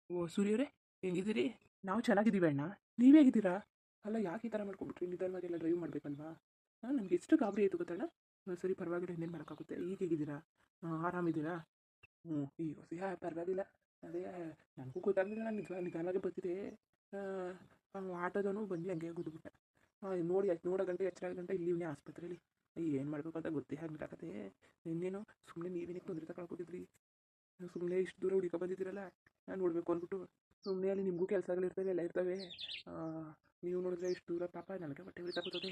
ಓ ಸೂರ್ಯವರೇ, ಹೆಂಗಿದ್ದೀರಿ? ನಾವು ಚೆನ್ನಾಗಿದ್ದೀವಿ ಅಣ್ಣ. ನೀವೇ ಹೇಗಿದ್ದೀರಾ? ಅಲ್ಲ, ಯಾಕೆ ಈ ಥರ ಮಾಡ್ಕೊಂಡ್ಬಿಟ್ರಿ? ನಿಧಾನವಾಗೆಲ್ಲ ಡ್ರೈವ್ ಮಾಡ್ಬೇಕಲ್ವಾ? ನಮ್ಗೆ ಎಷ್ಟು ಗಾಬರಿ ಆಯಿತು ಗೊತ್ತಣ್ಣ. ಸರಿ, ಪರವಾಗಿಲ್ಲ, ಇನ್ನೇನು ಮಾಡೋಕ್ಕಾಗುತ್ತೆ. ಈಗ ಹೇಗಿದ್ದೀರಾ? ಆರಾಮಿದ್ದೀರಾ? ಹ್ಞೂ, ಈಗ ಪರವಾಗಿಲ್ಲ. ಅದೇ ನನಗೂ ಗೊತ್ತಾಗಲಿಲ್ಲ, ನಾನು ನಿಧಾನವಾಗಿ ಬರ್ತಿದ್ದೆ. ಆಟೋದವನು ಬಂದು ಹಂಗೆ ಗುದ್ದುಬಿಟ್ಟೆ. ನೋಡಿ ನೋಡೋ ಗಂಟೆ ಎಚ್ಚರ ಗಂಟೆ ಇಲ್ಲಿವನೇ ಆಸ್ಪತ್ರೆಯಲ್ಲಿ. ಏನು ಮಾಡಬೇಕು ಅಂತ ಗೊತ್ತೇ ಆಗಲಿಕ್ಕಾಗತ್ತೆ. ಇನ್ನೇನು ಸುಮ್ಮನೆ ನೀವೇನಕ್ಕೆ ತೊಂದರೆ ತಗೊಳಕೋಗಿದ್ರಿ? ಸುಮ್ಮನೆ ಇಷ್ಟು ದೂರ ಹುಡುಕ ಬಂದಿದ್ದೀರಲ್ಲ, ನಾನು ನೋಡಬೇಕು ಅಂದ್ಬಿಟ್ಟು. ಸುಮ್ಮನೆ ಅಲ್ಲಿ ನಿಮಗೂ ಕೆಲಸಗಳಿರ್ತವೆ, ಎಲ್ಲ ಇರ್ತವೆ. ಆ, ನೀವು ನೋಡಿದ್ರೆ ಇಷ್ಟು ದೂರ, ಪಾಪ ನನಗೆ ಹೊಟ್ಟೆ ಉರಿ ತಗೋತದೆ.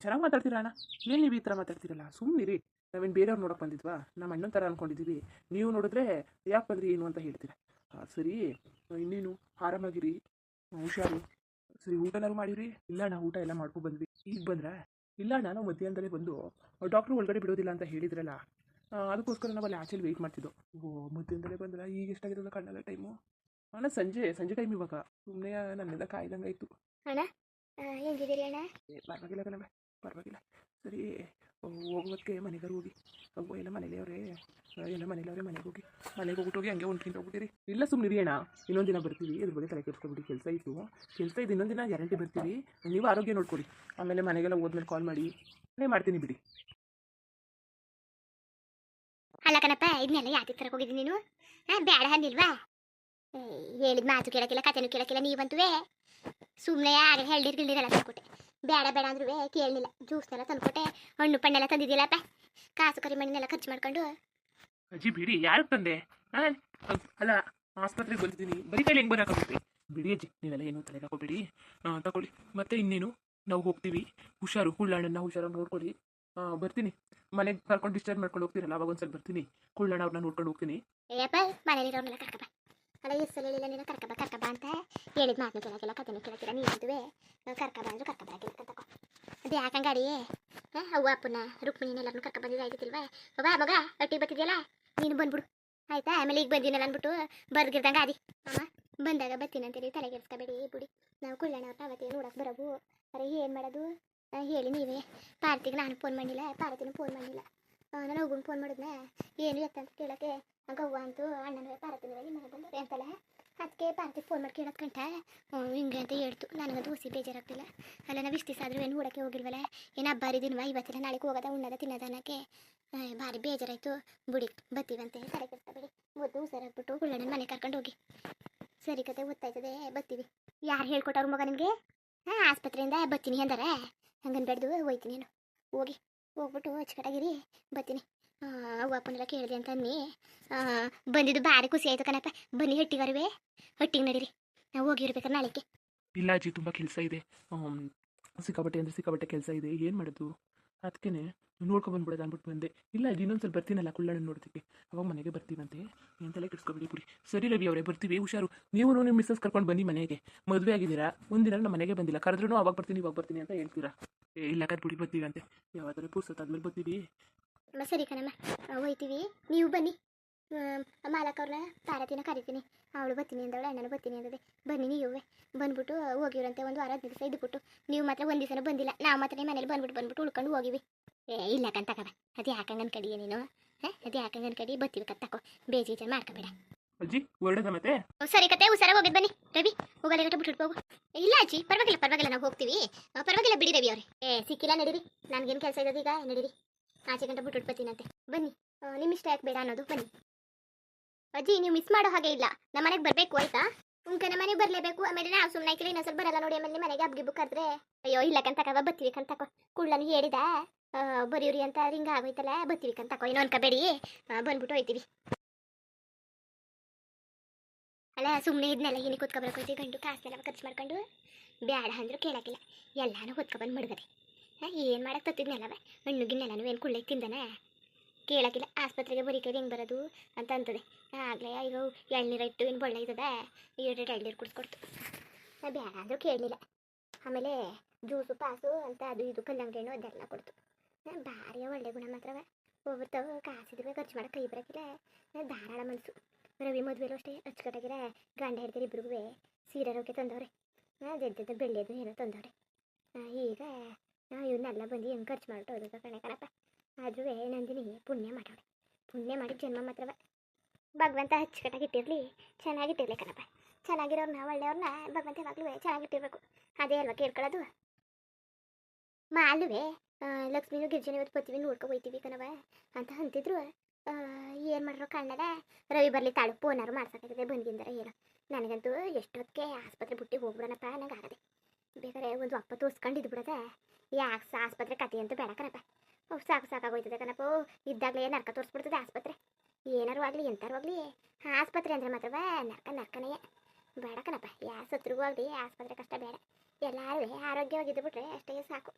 ಚೆನ್ನಾಗಿ ಮಾತಾಡ್ತೀರಾ ಅಣ್ಣ. ಏನು ನೀವು ಈ ಥರ ಮಾತಾಡ್ತೀರಲ್ಲ? ಸುಮ್ಮನಿರಿ. ನಾವೇನು ಬೇರೆಯವ್ರು ನೋಡೋಕೆ ಬಂದಿದ್ವಾ? ನಮ್ಮ ಅಣ್ಣನ ಥರ ಅಂದ್ಕೊಂಡಿದ್ದೀವಿ. ನೀವು ನೋಡಿದ್ರೆ ಯಾಕೆ ಬಂದ್ರಿ ಏನು ಅಂತ ಹೇಳ್ತೀರಾ? ಸರಿ, ಇನ್ನೇನು ಆರಾಮಾಗಿರಿ, ಹುಷಾರು. ಸರಿ, ಊಟನಾರು ಮಾಡಿರಿ? ಇಲ್ಲ ಅಣ್ಣ, ಊಟ ಎಲ್ಲ ಮಾಡ್ಕೊಂಡು ಬಂದ್ವಿ. ಈಗ ಬಂದ್ರಾ? ಇಲ್ಲ ಅಣ್ಣ, ನಾವು ಮಧ್ಯಾಹ್ನದಲ್ಲೇ ಬಂದು ಡಾಕ್ಟ್ರು ಒಳಗಡೆ ಬಿಡೋದಿಲ್ಲ ಅಂತ ಹೇಳಿದ್ರಲ್ಲ, ಅದಕ್ಕೋಸ್ಕರ ನಾವು ಅಲ್ಲಿ ಆಚೆಲಿ ವೆಯ್ಟ್ ಮಾಡ್ತಿದ್ದೋ. ಓ, ಮಧ್ಯಾಹ್ನದಲ್ಲೇ ಬಂದ್ರೆ ಈಗ ಎಷ್ಟಾಗಿರೋದು ಕಣ್ಣಲ್ಲ ಟೈಮು? ಅಣ್ಣ, ಸಂಜೆ ಸಂಜೆ ಟೈಮ್ ಇವಾಗ. ಸುಮ್ಮನೆ ನನ್ನಿಂದ ಕಾಯ್ದಂಗೆ ಆಯಿತು. ಅಣ್ಣ ಹೆಂಗಿದ್ದೀರಿ ಅಣ್ಣ? ಪರವಾಗಿಲ್ಲ ಕಣವೆ, ಪರವಾಗಿಲ್ಲ. ಸರಿ, ಹೋಗೋದಕ್ಕೆ ಮನೆಗಾರು ಹೋಗಿ. ಎಲ್ಲ ಮನೇಲಿ ಅವರೇ, ಎಲ್ಲ ಮನೇಲಿ ಅವರೇ. ಮನೆಗೆ ಹೋಗ್ಬಿಟ್ಟು ಹಂಗೆ ಹೊಂಟ್ಕಿಂತ ಹೋಗ್ಬಿಟ್ಟಿರಿ. ಇಲ್ಲ ಸುಮ್ಮನಿರಿ ಅಣ್ಣ, ಇನ್ನೊಂದು ದಿನ ಬರ್ತೀವಿ. ಇದ್ರ ಬಗ್ಗೆ ತಲೆ ಕೆಡಿಸ್ಕೊಬಿಡಿ. ಕೆಲಸ ಇತ್ತು, ಇನ್ನೊಂದು ದಿನ ಗ್ಯಾರಂಟಿ ಬರ್ತೀವಿ. ನೀವು ಆರೋಗ್ಯ ನೋಡ್ಕೊಡಿ. ಆಮೇಲೆ ಮನೆಗೆಲ್ಲ ಹೋದ್ಮೇಲೆ ಕಾಲ್ ಮಾಡಿ. ನಾನೇ ಮಾಡ್ತೀನಿ ಬಿಡಿ. ಅಲ್ಲ ಕಣಪ್ಪ, ಇದನ್ನೆಲ್ಲ ಯಾಕೆ ತರಕ್ಕೆ ಹೋಗಿದ್ದೀನಿ ನೀನು? ಬೇಡ ಅಂದಿಲ್ವಾ? ಹೇಳಿದ ಮಾತು ಕೇಳಕ್ಕಿಲ್ಲ, ಕತೆನೂ ಕೇಳಕ್ಕಿಲ್ಲ. ನೀವಂತುವೇ ಸುಮ್ಮನೆ ಆಗ ಹೇಳ್ದಿರ್ಗಿಲ್ದಿರಲ್ಲ ತಂದ್ಕೊಟ್ಟೆ. ಬೇಡ ಬೇಡ ಅಂದ್ರೂ ಕೇಳಲಿಲ್ಲ. ಜ್ಯೂಸ್ನೆಲ್ಲ ತಂದ್ಕೊಟ್ಟೆ, ಹಣ್ಣು ಪಣ್ಣೆಲ್ಲ ತಂದಿದ್ದಿಲ್ಲಪ್ಪ. ಕಾಸು ಕರಿಮಣಿನೆಲ್ಲ ಖರ್ಚು ಮಾಡ್ಕೊಂಡು. ಅಜ್ಜಿ ಬಿಡಿ, ಯಾರಿಗೆ ತಂದೆ? ಅಲ್ಲ, ಆಸ್ಪತ್ರೆಗೆ ಬಂದಿದ್ದೀನಿ, ಬರೀ ಕೈಲಿ ಹೆಂಗೆ ಬರೋಕ್ಕಾಗುತ್ತೆ? ಬಿಡಿ ಅಜ್ಜಿ, ನೀವೆಲ್ಲ ಏನೂ ತಲೆಗೆ ಹಾಕೋಬೇಡಿ. ತಗೊಳ್ಳಿ. ಮತ್ತೆ ಇನ್ನೇನು, ನಾವು ಹೋಗ್ತೀವಿ. ಹುಷಾರು, ಕುಳ್ಳಣ್ಣನ ಹುಷಾರಾಗಿ ನೋಡ್ಕೊಳ್ಳಿ. ಬರ್ತೀನಿ. ಮನೆಗೆ ಕರ್ಕೊಂಡು ಡಿಸ್ಚಾರ್ಜ್ ಮಾಡ್ಕೊಂಡು ಹೋಗ್ತೀರಲ್ಲ, ಅವಾಗ ಒಂದ್ಸಲ ಬರ್ತೀನಿ. ಕುಳ್ಳಣ್ಣ ಅವ್ರನ್ನ ನೋಡ್ಕೊಂಡು ಹೋಗ್ತೀನಿ. ಏಯಪ್ಪ, ಮನೇಲಿರೋರ್ನೆಲ್ಲ ಕರ್ಕಬ. ಅಲ್ಲ, ಎಷ್ಟು ಸಲ ಹೇಳಿಲ್ಲ ನೀನು ಕರ್ಕಬ ಅಂತ? ಹೇಳಿದ ಮಾತನ್ನು ಕೇಳಕ್ಕಿಲ್ಲ, ಕತೆನೂ ಕೇಳಕ್ಕಿಲ್ಲ. ನೀವಂತುವೇ ಕರ್ಕಬ ಅಂದ್ರು ಕರ್ಕಬರಾಗಿಲ್ಲ ತಗೋ. ಅದು ಯಾಕಂಗೆ ಗಾಡಿ? ಅವ್ವ ಅಪ್ಪನ ರುಕ್ಮಿಣಿನೆಲ್ಲರನ್ನು ಕರ್ಕೊಬಂದಿದ್ದಾಯ್ತಿಲ್ವಾ? ಅವ್ವ ಮಗ ಒಟ್ಟಿಗೆ ಬರ್ತಿದ್ಯಲ್ಲ, ನೀನು ಬಂದ್ಬಿಡು ಆಯ್ತಾ? ಆಮೇಲೆ ಈಗ ಬಂದಿನಲ್ಲ ಅಂದ್ಬಿಟ್ಟು ಬರ್ಗಿರ್ದಂಗೆ ಆದಿ. ಅಮ್ಮ ಬಂದಾಗ ಬರ್ತೀನಿ ಅಂತೇಳಿ ತಲೆಗೆಡ್ಸ್ಕೊಬೇಡಿ ಬಿಡಿ. ನಾವು ಕುಳ್ಳಣ್ಣವ್ರನ್ನ ಅವತ್ತೇ ನೋಡಕ್ಕೆ ಬರೋವು. ಅರೆ ಏನು ಮಾಡೋದು ಹೇಳಿ ನೀವೇ. ಪಾರ್ತಿಗೆ ನಾನು ಫೋನ್ ಮಾಡಿಲ್ಲ, ಪಾರ್ತಿನೂ ಫೋನ್ ಮಾಡಿಲ್ಲ. ನಾನು ಹೋಗುಂಗೆ ಫೋನ್ ಮಾಡಿದ್ನೆ, ಏನು ಎತ್ತ ಅಂತ ಕೇಳೋಕ್ಕೆ ಗವ್ವ ಅಂತೂ ಅಣ್ಣನವೇ ಪಾರ್ತಿನವೇ ನಿಮ್ಮ ಮನೆ ಬಂದವ್ರೆ ಅಂತಲ್ಲ. ಅದಕ್ಕೆ ಪಾರ್ತಿಗೆ ಫೋನ್ ಮಾಡಿ ಕೇಳೋದು ಕಂಟ ಹಿಂಗೆ ಅಂತ ಹೇಳ್ತು. ನನಗಂತೂ ಹುಸಿ ಬೇಜಾರಾಗ್ತಿಲ್ಲ. ಅಲ್ಲ, ನಾವು ಇಷ್ಟು ದಿವಸ ಆದರೂ ಏನು ನೋಡೋಕ್ಕೆ ಹೋಗಿಲ್ವಲ್ಲ. ಏನು ಹಬ್ಬ ಹರಿದಿನ್ವಾ? ಇವತ್ತಿನ ನಾಳೆಗೆ ಹೋಗೋದ ಉಣ್ಣದ ತಿನ್ನೋದ ಅನ್ನೋಕ್ಕೆ ಭಾರಿ ಬೇಜಾರಾಯಿತು. ಬುಡಿ ಬತ್ತೀವಂತೆ, ತಲೆ ಕೆಡ್ಸ್ಕೊಬೇಡಿ. ಮೊದಲು ಹುಷಾರಾಗ್ಬಿಟ್ಟು ಕುಳ್ಳಣ್ಣನ ಮನೆ ಕರ್ಕೊಂಡು ಹೋಗಿ. ಸರಿ ಕತೆ ಗೊತ್ತಾಯ್ತದೆ, ಬತ್ತೀವಿ. ಯಾರು ಹೇಳ್ಕೊಟ್ಟವ್ರು ಮಗ ನಿಮಗೆ? ಆಸ್ಪತ್ರೆಯಿಂದ ಬತ್ತೀನಿ ಅಂದಾರೆ. ಹಂಗನ್ಬೇಡ್ದು, ಹೋಯ್ತೀನಿ ನಾನು. ಹೋಗ್ಬಿಟ್ಟು ಅಚ್ಚುಕಟ್ಟಾಗಿರಿ, ಬತ್ತೀನಿ. ಅವ್ವ ಅಪ್ಪನೆಲ್ಲ ಕೇಳಿದೆ ಅಂತ ಅನ್ನಿ. ಬಂದಿದ್ದು ಭಾರಿ ಖುಷಿ ಆಯ್ತು ಕಣಪ್ಪ. ಬನ್ನಿ ಹಟ್ಟಿಗಾರುವೆ, ಹಟ್ಟಿಗೆ ನಡೀರಿ. ನಾವು ಹೋಗಿರ್ಬೇಕಾರೆ ನಾಳೆಗೆ. ಇಲ್ಲ ಅಜ್ಜಿ, ತುಂಬ ಕೆಲಸ ಇದೆ. ಸಿಕ್ಕಾಬಟ್ಟೆ ಅಂದರೆ ಸಿಕ್ಕಾಬಟ್ಟೆ ಕೆಲಸ ಇದೆ. ಏನು ಮಾಡೋದು? ಅದಕ್ಕೆ ನೋಡ್ಕೊಂಬಂದ್ಬಿಡೋದು ಅಂದ್ಬಿಟ್ಟು ಬಂದೆ. ಇಲ್ಲ ಅಜ್ಜಿ, ಇನ್ನೊಂದ್ಸಲ ಬರ್ತೀನಲ್ಲ ಕುಳ್ಳಣ್ಣನ ನೋಡೋದಕ್ಕೆ, ಅವಾಗ ಮನೆಗೆ ಬರ್ತೀವಂತೆ. ಏನು ತಲೆ ಕೆಡಿಸ್ಕೊಬಿಡಿ ಬಿಡಿ. ಸರಿ ರವಿ ಅವರೇ, ಬರ್ತೀವಿ. ಹುಷಾರು. ನೀವು ನಿಮ್ಮ ಮಿಸ್ಸಸ್ ಕರ್ಕೊಂಡು ಬನ್ನಿ ಮನೆಗೆ. ಮದುವೆ ಆಗಿದ್ದೀರಾ, ಒಂದಿನ ನಮ್ಮ ಮನೆಗೆ ಬಂದಿಲ್ಲ. ಕರೆದ್ರೂ ಅವಾಗ ಬರ್ತೀನಿ ಇವಾಗ ಬರ್ತೀನಿ ಅಂತ ಹೇಳ್ತೀರಾ. ಇಲ್ಲ ಕದ್ಬಿಡಿ, ಬರ್ತೀವಿ ಅಂತೆ. ಯಾವಾಗಾದ್ರೂ ಪುರ್ಸೊತ್ತಾದ್ಮೇಲೆ ಬರ್ತೀವಿ. ಸರಿ ಕಣಮ್ಮ, ಹೋಯ್ತೀವಿ. ನೀವು ಬನ್ನಿ. ಮಾಲಕವ್ರನ್ನ ಪಾರತಿನ ಕರಿತೀನಿ. ಅವಳು ಬರ್ತೀನಿ ಅಂದವಳು, ಅಣ್ಣನು ಬರ್ತೀನಿ ಅಂದದೆ. ಬನ್ನಿ ನೀವೇ. ಬಂದ್ಬಿಟ್ಟು ಹೋಗಿವ್ರಂತೆ ಒಂದು ವಾರ 15 ದಿವಸ ಇದ್ದುಬಿಟ್ಟು. ನೀವು ಮಾತ್ರ ಒಂದು ದಿವಸನೂ ಬಂದಿಲ್ಲ. ನಾವು ಮಾತ್ರ ಮನೇಲಿ ಬಂದ್ಬಿಟ್ಟು ಉಳ್ಕೊಂಡು ಹೋಗಿವಿ. ಇಲ್ಲ ಕಂತಕವ, ಅದು ಯಾಕಂಗನ್ ಕಡಿಯ ನೀನು? ಅದು ಯಾಕಂಗನ್ ಕಡಿ, ಬರ್ತೀವಿ ಕತ್ತಕೋ. ಬೇಜಾರು ಮಾಡ್ಕೋಬೇಡ ಅಜ್ಜಿ. ಹೊರಡದ ಮತ್ತೆ? ಸರಿ ಕತೆ, ಹುಷಾರಾಗಿ ಹೋಗಿದ್ ಬನ್ನಿ. ರವಿ ಹೋಗಲ್ಲ ಗಂಟ ಬಿಟ್ಟು ಹೋಗು. ಇಲ್ಲ ಅಜ್ಜಿ, ಪರವಾಗಿಲ್ಲ, ನಾವು ಹೋಗ್ತೀವಿ. ಪರವಾಗಿಲ್ಲ ಬಿಡಿ ರವಿ ಅವ್ರೆ. ಸಿಕ್ಕಿಲ್ಲ, ನಡೀರಿ. ನನಗೇನು ಕೆಲಸ ಇರೋದು ಈಗ, ನಡೀರಿ. ಆಚೆ ಗಂಟ ಬಿಟ್ಟು ಬರ್ತೀನಂತೆ. ಬನ್ನಿ. ನಿಮ್ಮ ಇಷ್ಟ ಯಾಕೆ ಬೇಡ ಅನ್ನೋದು, ಬನ್ನಿ. ಅಜ್ಜಿ, ನೀವು ಮಿಸ್ ಮಾಡೋ ಹಾಗೆ ಇಲ್ಲ. ನಮ್ಮ ಮನೆಗೆ ಬರಬೇಕು ಆಯ್ತಾ? ನಮ್ಮ ಮನೆಗೆ ಬರಲೇಬೇಕು. ಆಮೇಲೆ ನಾವು ಸುಮ್ಮನೆ ಆಯ್ತಿಲ್ಲ, ಇನ್ನೊಂದ್ಸಲ ಬರಲ್ಲ ನೋಡಿ. ಆಮೇಲೆ ನಿಮ್ಮ ಮನೆಗೆ ಹಬ್ಗಿ ಬುಕ್ಕಾದ್ರೆ ಅಯ್ಯೋ ಇಲ್ಲ ಕಂತಕವ, ಬರ್ತೀವಿ ಕಂತಕೋ. ಕುಳ್ಳನಿಗೆ ಹೇಳಿದ ಬರೀವ್ರಿ ಅಂತ ಹಿಂಗೆ ಆಗೋಯ್ತಲ್ಲ, ಬರ್ತೀವಿ ಕಂತಕೋ. ಏನೋ ಅನ್ಕೋಬೇಡಿ, ಬಂದ್ಬಿಟ್ಟು ಹೋಯ್ತೀವಿ. ಅಲ್ಲ, ಸುಮ್ಮನೆ ಇದನ್ನೆಲ್ಲ ಏನಿಗೆ ಕೂತ್ಕೊಬರಕೋಯ್ತೀವಿ? ಗಂಡು ಕಾಸನ್ನೆಲ್ಲ ಖರ್ಚು ಮಾಡ್ಕೊಂಡು ಬೇಡ ಅಂದ್ರು ಕೇಳಕ್ಕಿಲ್ಲ. ಎಲ್ಲಾನು ಹೊತ್ಕೊಬಂದು ಮಡ್ಗದೆ. ಏನು ಮಾಡಕ್ಕೆ ತತ್ತಿದ್ನೆಲ್ಲವ ಹಣ್ಣು ಗಿನ್ನೆಲ್ಲನೂ ಏನು ಕುಳ್ಳೆ ತಿಂದಾನೆ ಕೇಳಕ್ಕಿಲ್ಲ. ಆಸ್ಪತ್ರೆಗೆ ಬರೀ ಕೈ ಹೆಂಗೆ ಬರೋದು ಅಂತ ಅಂತದೆ. ಆಗಲೇ ಈಗ ಎಳ್ನೀರು ಇಟ್ಟು ಏನು ಬೊಳ್ಳೆ ಇದ್ದದ, 2 ಎಳ್ನೀರು ಕುಡಿಸ್ಕೊಡ್ತು. ಬೇಡ ಅಂದರೂ ಕೇಳಲಿಲ್ಲ. ಆಮೇಲೆ ಜ್ಯೂಸು ಪಾಸು ಅಂತ ಅದು ಇದು ಕಲ್ಲಂಗಡಿ ಹಣ್ಣು ಅದೆಲ್ಲ ಕೊಡ್ತು. ಭಾರಿ ಒಳ್ಳೆ ಗುಣ ಮಾತ್ರವ. ಒಬ್ಬರ್ತಾವ ಕಾಸಿದ್ರೆ ಖರ್ಚು ಮಾಡೋಕೆ ಕೈ ಬರೋಕ್ಕಿಲ್ಲ. ಧಾರಾಳ ಮನಸ್ಸು. ರವಿ ಮದುವೆಲೂ ಅಷ್ಟೇ ಅಚ್ಚುಕಟ್ಟಾಗಿರ ಗಂಡ ಹಿಡ್ದಿರು ಇಬ್ರಿಗೂ ಸೀರೆರೋಕೆ ತಂದವ್ರೆ. ದೆಡ್ಡ ಬೆಳ್ಳಿಯದು ಏನೋ ತಂದವ್ರೆ. ಈಗ ಇವನ್ನೆಲ್ಲ ಬಂದು ಹೆಂಗೆ ಖರ್ಚು ಮಾಡ್ಬಿಟ್ಟು ಹೋದ ಕಣೆ ಕಣಪ್ಪ. ಆದ್ರೂ ನಂದಿನಿ ಪುಣ್ಯ ಮಾಡೋಳೆ. ಪುಣ್ಯ ಮಾಡಿ ಜನ್ಮ ಮಾತ್ರವ. ಭಗವಂತ ಅಚ್ಚುಕಟ್ಟಾಗಿ ಇಟ್ಟಿರಲಿ, ಚೆನ್ನಾಗಿಟ್ಟಿರ್ಲಿ ಕಣಪ್ಪ. ಚೆನ್ನಾಗಿರೋರ್ನ ಒಳ್ಳೆಯವ್ರನ್ನ ಭಗವಂತ ಯಾವಾಗಲೂ ಚೆನ್ನಾಗಿಟ್ಟಿರ್ಬೇಕು. ಅದೇ ಅಲ್ವಾ ಕೇಳ್ಕೊಳ್ಳೋದು. ಮಾಲುವೆ ಲಕ್ಷ್ಮಿನೂ ಗಿರ್ಜನೆ ಇವತ್ತು ಬರ್ತೀವಿ ನೋಡ್ಕೊ ಹೋಯ್ತೀವಿ ಕಣವ ಅಂತ ಅಂತಿದ್ರು. ಏನು ಮಾಡ್ರೋ ಕಾಣದ ರವಿ ಬರಲಿ ತಾಳು ಫೋನಾರು ಮಾಡ್ಸೋಕ್ಕಾಗಿದೆ ಬಂದ್ಗಿಂದರ ಏನೋ. ನನಗಂತೂ ಎಷ್ಟೊತ್ತಿಗೆ ಆಸ್ಪತ್ರೆ ಬಿಟ್ಟು ಹೋಗ್ಬಿಡೋಣಪ್ಪ ನಂಗೆ ಆಗದೆ. ಬೇಕಾದ್ರೆ ಒಂದು ಅಪ್ಪ ತೋರಿಸ್ಕೊಂಡಿದ್ದು ಬಿಡದ. ಯಾಕೆ ಆಸ್ಪತ್ರೆ ಕತೆ ಅಂತೂ ಬೇಡ ಕಣಪ್ಪ. ಸಾಕು ಸಾಕಾಗೋಯ್ತದೆ ಕಣಪ್ಪ. ಇದ್ದಾಗಲೇ ನರ್ಕ ತೋರಿಸ್ಬಿಡ್ತದೆ ಆಸ್ಪತ್ರೆ. ಏನಾರು ಆಗಲಿ ಎಂತಾರು ಆಗಲಿ ಆಸ್ಪತ್ರೆ ಅಂದರೆ ಮಾತ್ರವ ನರ್ಕನೇ ಬೇಡ ಕಣಪ್ಪ. ಯಾ ಸತ್ರಿಗೂ ಆಗಲಿ ಆಸ್ಪತ್ರೆ ಕಷ್ಟ ಬೇಡ. ಎಲ್ಲರೂ ಆರೋಗ್ಯವಾಗಿದ್ದು ಬಿಟ್ರೆ ಅಷ್ಟೇ ಸಾಕು.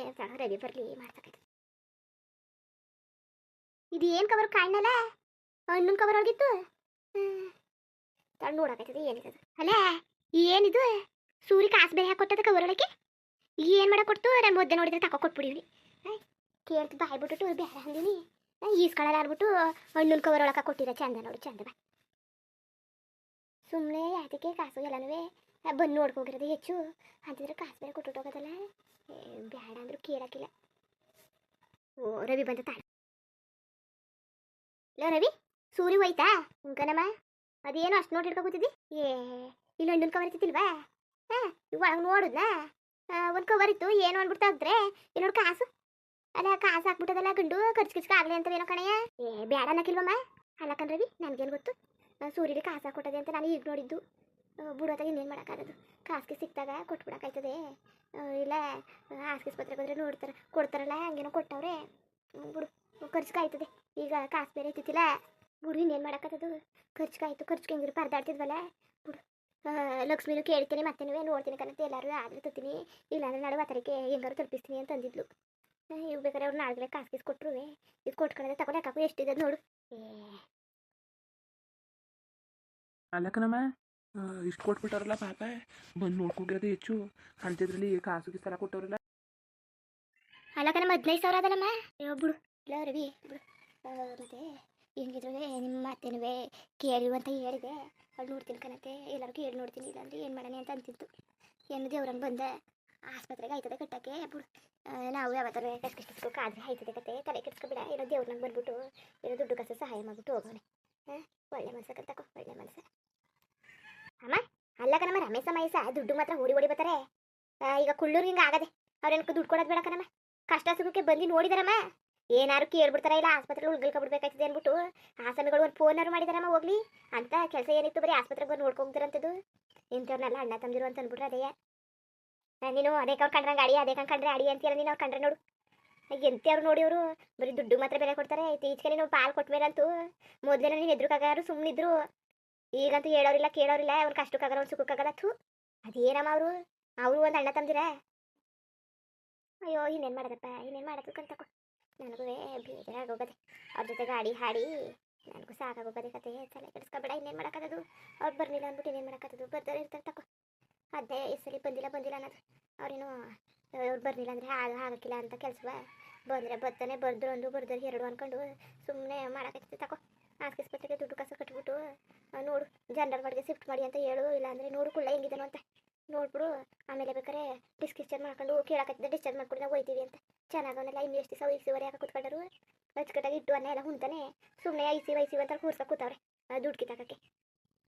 ಏನು ರವಿ ಬರಲಿ ಮಾಡ್ಸೋಕ್ಕಾಯ್ತು. ಇದು ಏನು ಕವರ್ ಕಾಣಲ್ಲ, ಹಣ್ಣಿನ ಕವರ್ ಹೋಗಿತ್ತು. ನೋಡೋಕೈತದೆ ಏನಿದೆ ಅಲ್ಲ. ಏನಿದು ಸೂರಿ ಕಾಸು ಬೇರೆ ಹಾಕೊಟ್ಟದ ಕವರ್ ಒಳಗೆ. ಏನು ಮಾಡಕ್ಕೆ ಕೊಡ್ತು ನಾನು ಮುದ್ದೆ ನೋಡಿದ್ರೆ ತಕೊ ಕೊಟ್ಬಿಡಿವ್ರಿ. ಕೇಳ್ತು ಬಾಯ್ ಬಿಟ್ಟು ಬೇರೆ ಅಂದಿನಿ ಈಸ್ಕೊಳ್ಳಲ್ಲ ಅನ್ಬಿಟ್ಟು ಹಣ್ಣಿನ ಕವರ್ ಒಳಗೆ ಕೊಟ್ಟಿರ ಚಂದ ನೋಡಿ ಚಂದ ಬಾ. ಸುಮ್ಮನೆ ಯಾತಕ್ಕೆ ಕಾಸು ಎಲ್ಲನೂ ಬಂದು ನೋಡ್ಕೋಗಿರೋದು ಹೆಚ್ಚು ಅಂತಿದ್ರೆ ಕಾಸು ಬೇರೆ ಕೊಟ್ಟುಟ್ಟೋಗೋದಲ್ಲ. ಬೇಡ ಅಂದ್ರೂ ಕೇಳಕ್ಕಿಲ್ಲ. ಓ ರವಿ ಬಂದ ತಾಳ. ಇಲ್ಲ ರವಿ ಸೂರಿ ಹೋಯ್ತಾ ಉಂಕನಮ್ಮ. ಅದೇನು ಅಷ್ಟು ನೋಡಿ ಹಿಡ್ಕೊತಿದ್ದಿ. ಇಲ್ಲಿ ಹಣ್ಣಿನ ಕವರ್ ಇತ್ತಿಲ್ವಾ? ಇವಾಗ ನೋಡುದ್ನಾ ಒಂದು ಕವರ್ ಇತ್ತು ಏನು ಅಂದ್ಬಿಟ್ಟು ತೆಗ್ದ್ರೆ ಇನ್ನೊಂದು ಕಾಸು ಅಲ್ಲ ಕಾಸು ಹಾಕ್ಬಿಟ್ಟದಲ್ಲ ಗಂಡು ಖರ್ಚು ಆಗಲಿ ಅಂತವೇನೋ ಕಣಯ್ಯ. ಬೇಡ ಅನ್ನಕ್ಕಿಲ್ವಮ್ಮ. ಅಲ್ಲ ಕಣ್ ರವಿ ನನಗೇನು ಗೊತ್ತು ಸೂರ್ಯಲಿ ಕಾಸು ಹಾಕ್ಕೊಟ್ಟದೆ ಅಂತ ನಾನು ಈಗ ನೋಡಿದ್ದು. ಬಿಡೋದಾಗ ಇನ್ನೇನು ಮಾಡೋಕ್ಕಾಗೋದು. ಕಾಸಿಗೆ ಸಿಕ್ತಾಗ ಕೊಟ್ಬಿಡೋಕ್ಕಾಯ್ತದೆ. ಇಲ್ಲ ಆಸ್ಪತ್ರೆಗೆ ಹೋದ್ರೆ ನೋಡ್ತಾರೆ ಕೊಡ್ತಾರಲ್ಲ ಹಂಗೇನೋ ಕೊಟ್ಟವ್ರೆ ಬಿಡು ಖರ್ಚಿಗಾಯ್ತದೆ. ಈಗ ಕಾಸು ಬೇರೆ ಇತ್ತಿಲ್ಲ ಬಿಡು ಇನ್ನೇನು ಮಾಡೋಕ್ಕಾಗೋದು. ಖರ್ಚಿಗಾಯ್ತು ಖರ್ಚಿಗೆ ಹೆಂಗಿರು ಪರದಾಡ್ತಿದ್ವಲ್ಲ ಬಿಡು. ಲಕ್ಷ್ಮಿನೂ ಕೇಳ್ತೀನಿ ಮತ್ತೇನು ನೋಡ್ತೀನಿ ಕಣತ್ತೆ ಎಲ್ಲರೂ ಆದರೆ ತತ್ತೀನಿ ಇಲ್ಲಾಂದ್ರೆ ನಾಳೆ ವಾತರಕ್ಕೆ ಹೆಂಗಾರು ತಲುಪಿಸ್ತೀನಿ ಅಂತ ಅಂದಿದ್ಲು. ಇವು ಬೇಕಾದ್ರೆ ಅವ್ರು ನಾಳೆ ಕಾಸು ಕೊಟ್ಟರು ಇದು ಕೊಟ್ಕೊಳ್ಳೋದೆ ತಗೊಂಡು ಯಾಕಾಕು ಎಷ್ಟಿದೆ ನೋಡು. ಅಲ್ಲಕ್ಕನಮ್ಮ ಇಷ್ಟು ಕೊಟ್ಬಿಟ್ಟಾರಲ್ಲ ಪಾಪ ಬಂದು ನೋಡ್ಕೊಂಡಿರೋದು ಹೆಚ್ಚು ಅಂತಿದ್ರಲ್ಲಿ ಕಾಸು ಗೀಸೆಲ್ಲ ಕೊಟ್ಟವ್ರಲ್ಲ. ಅಲ್ಲಕ್ಕನಮ್ಮ 15,000 ಅದಲ್ಲಮ್ಮ. ಬಿಡು ಇಲ್ಲ ರವಿ ಬಿಡು. ಮತ್ತೆ ಹೆಂಗಿದ್ರು ನಿಮ್ಮ ಮಾತೇನುವೆ ಕೇಳಿ ಅಂತ ಹೇಳಿದೆ. ಅವ್ಳು ನೋಡ್ತೀನಿ ಕಣತ್ತೆ ಎಲ್ಲರೂ ಕೇಳಿ ನೋಡ್ತೀನಿ ಇಲ್ಲಾಂದ್ರೆ ಏನು ಮಾಡೋಣ ಅಂತ ಅಂತಿದ್ದು. ಏನು ದೇವ್ರಂಗೆ ಬಂದ ಆಸ್ಪತ್ರೆಗೆ ಆಯ್ತದೆ ಕಟ್ಟಕ್ಕೆ ಬಿಡು. ನಾವು ಯಾವತ್ತಾರು ಕಷ್ಟ ಕಾದ್ರೆ ಆಯ್ತದೆ ಕತೆ ತಲೆ ಕೆಡ್ಸ್ಕೊಬಿಡ. ಏನೋ ದೇವ್ರಂಗೆ ಬಂದ್ಬಿಟ್ಟು ಏನೋ ದುಡ್ಡು ಕಾಸು ಸಹಾಯ ಮಾಡ್ಬಿಟ್ಟು ಹೋಗೋಣ. ಒಳ್ಳೆ ಮನ್ಸ ತಕೋ ಒಳ್ಳೆ ಮನ್ಸ. ಅಮ್ಮ ಅಲ್ಲ ಕಣಮ್ಮ ರಮೇಶ ಮಹೇಶ ದುಡ್ಡು ಮಾತ್ರ ಓಡಿ ಬರ್ತಾರೆ. ಈಗ ಕುಳ್ಳೂರು ಹಿಂಗೆ ಆಗದೆ ಅವ್ರೇನು ದುಡ್ಡು ಕೊಡೋದು ಬೇಡ ಕಣಮ್ಮ. ಕಷ್ಟ ಸುಖಕ್ಕೆ ಬಂದು ನೋಡಿದಾರಮ್ಮ ಏನಾರು ಕೇಳ್ಬಿಡ್ತಾರ ಇಲ್ಲ ಆಸ್ಪತ್ರೆಗೆ ಉಳ್ಕೊಬಿಡ್ಬೇಕಾಯ್ತದೆ ಅಂದ್ಬಿಟ್ಟು ಆಸಾಮಿಗಳು ಒಂದು ಫೋನಾರು ಮಾಡಿದಾರಮ್ಮ ಹೋಗ್ಲಿ ಅಂತ ಕೆಲಸ ಏನಿತ್ತು ಬರೀ ಆಸ್ಪತ್ರೆಗೆ ಬಂದು ನೋಡ್ಕೊಂತಾರಂಥದ್ದು. ಇಂಥವ್ರನ್ನೆಲ್ಲ ಅಣ್ಣ ತಂದಿರು ಅಂತ ಅಂದ್ಬಿಟ್ರೆ ಅದೇ ನೀನು ಅದೇ ಅವ್ರು ಕಂಡ್ರೆ ಗಾಡಿ ಅದೇ ಕಂಡ್ರೆ ಅಡಿ ಅಂತೀರ ನೀನು ಅವ್ರು ಕಂಡ್ರೆ ನೋಡು. ಎಂತವ್ರು ನೋಡಿ ಅವರು ಬರೀ ದುಡ್ಡು ಮಾತ್ರ ಬೆಲೆ ಕೊಡ್ತಾರೆ. ಈಚೆಗೆ ನೀನು ಪಾಲು ಕೊಟ್ಟ ಮೇಲಂತೂ ಮೊದಲೇ ನೀನು ಎದುರುಕಾಗಾರು ಸುಮ್ಮನಿದ್ರು. ಈಗಂತೂ ಹೇಳೋರಿಲ್ಲ ಕೇಳೋರಿಲ್ಲ. ಅವ್ರು ಕಷ್ಟಕ್ಕಾಗಲ್ಲ ಅವ್ರು ಸುಖಕ್ಕಾಗಲ್ಲ ಥೂ ಅದೇನಮ್ಮ ಅವರು ಒಂದು ಅಣ್ಣ ತಂದಿರ. ಅಯ್ಯೋ ಇನ್ನೇನು ಮಾಡೋದಪ್ಪ ಇನ್ನೇನು ಮಾಡೋದಕ್ಕಂತ ನನಗೂ ಬೇಜಾರಾಗೋಗದೆ ಅವ್ರ ಜೊತೆ ಗಾಡಿ ಹಾಡಿ ನನಗೂ ಸಾಕಾಗೋಗದೆ ಕತೆ. ತಲೆ ಕೆಡಿಸ್ಕೊಬೇಡ ಇನ್ನೇನು ಮಾಡೋಕ್ಕದು. ಅವ್ರು ಬರ್ಲಿಲ್ಲ ಅಂದ್ಬಿಟ್ಟು ಇನ್ನೇನು ಮಾಡೋಕ್ಕದು. ಬರ್ತಾರೆ ಇರ್ತಾರೆ ತಕೋ. ಅದೇ ಎಷ್ಟಲ್ಲಿ ಬಂದಿಲ್ಲ ಅನ್ನೋದು ಅವ್ರೇನು ಅವ್ರು ಬರ್ಲಿಲ್ಲ ಅಂದರೆ ಆಗಕ್ಕಿಲ್ಲ ಅಂತ ಕೆಲಸವ. ಬಂದರೆ ಬರ್ತಾನೆ ಬರ್ದ್ರು ಒಂದು ಬರ್ದರು ಎರಡು ಅಂದ್ಕೊಂಡು ಸುಮ್ಮನೆ ಮಾಡೋಕ್ಕೈತೆ ತಕೋ. ಆಸ್ಪತ್ರೆಗೆ ದುಡ್ಡು ಕಾಸು ಕಟ್ಬಿಟ್ಟು ನೋಡು ಜನರಲ್ ವಾರ್ಡ್ಗೆ ಶಿಫ್ಟ್ ಮಾಡಿ ಅಂತ ಹೇಳು. ಇಲ್ಲಾಂದರೆ ನೋಡು ಕುಳ್ಳ ಹೆಂಗಿದನು ಅಂತ ನೋಡ್ಬಿಡು. ಆಮೇಲೆ ಬೇಕಾದ್ರೆ ಡಿಸ್ಚಾರ್ಜ್ ಮಾಡ್ಕೊಂಡು ಕೇಳಾಕತ್ತಿದ್ದೆ ಡಿಸ್ಚಾರ್ಜ್ ಮಾಡ್ಕೊಂಡು ನಾವು ಹೋಯ್ತೀವಿ ಅಂತ. ಚೆನ್ನಾಗವನ್ನೆಲ್ಲ ಇನ್ನು ಎಷ್ಟು ದಿವಸ ಐಸಿವರೆ ಯಾಕೆ ಕೂತ್ಕೊಂಡರು ಅಚ್ಚುಕಟ್ಟಾಗಿ ಇಟ್ಟು ಅನ್ನೇ ಎಲ್ಲ ಹುಂತಾನೆ ಸುಮ್ಮನೆ ಐಸಿವ್ ಅಂತ ಕೂರ್ಸಕ್ಕೆ ಕೂತವ್ರೆ ದುಡ್ಡು ಕಿತ್ತಾಕಕ್ಕೆ.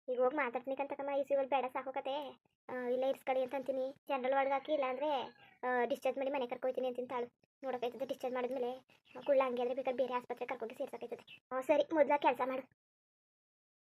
ಈಗ ಹೋಗಿ ಮಾತಾಡ್ತೀನಿ ಕಂತಕಮ್ಮ ಐಸಿವಲ್ಲಿ ಬೇಡ ಸಾಕೋಕತೆ ಇಲ್ಲ ಇರ್ಸ್ಕೊಳ್ಳಿ ಅಂತ ಅಂತೀನಿ. ಜನರಲ್ ವಾರ್ಡ್ಗೆ ಹಾಕಿ ಇಲ್ಲಾಂದರೆ ಡಿಸ್ಚಾರ್ಜ್ ಮಾಡಿ ಮನೆ ಕರ್ಕೊಯ್ತೀನಿ ಅಂತೀನಿ ತಾಳು. ನೋಡೋಕೈತದೆ ಡಿಸ್ಚಾರ್ಜ್ ಮಾಡಿದ್ಮೇಲೆ ಕುಳ್ಳ ಹಂಗೆ ಅಂದರೆ ಬೇಕಾದ್ರೆ ಬೇರೆ ಆಸ್ಪತ್ರೆ ಕರ್ಕೊಂಡು ಸೇರ್ಸೋಕೈತದೆ. ಸರಿ ಮೊದಲ ಕೆಲಸ ಮಾಡು.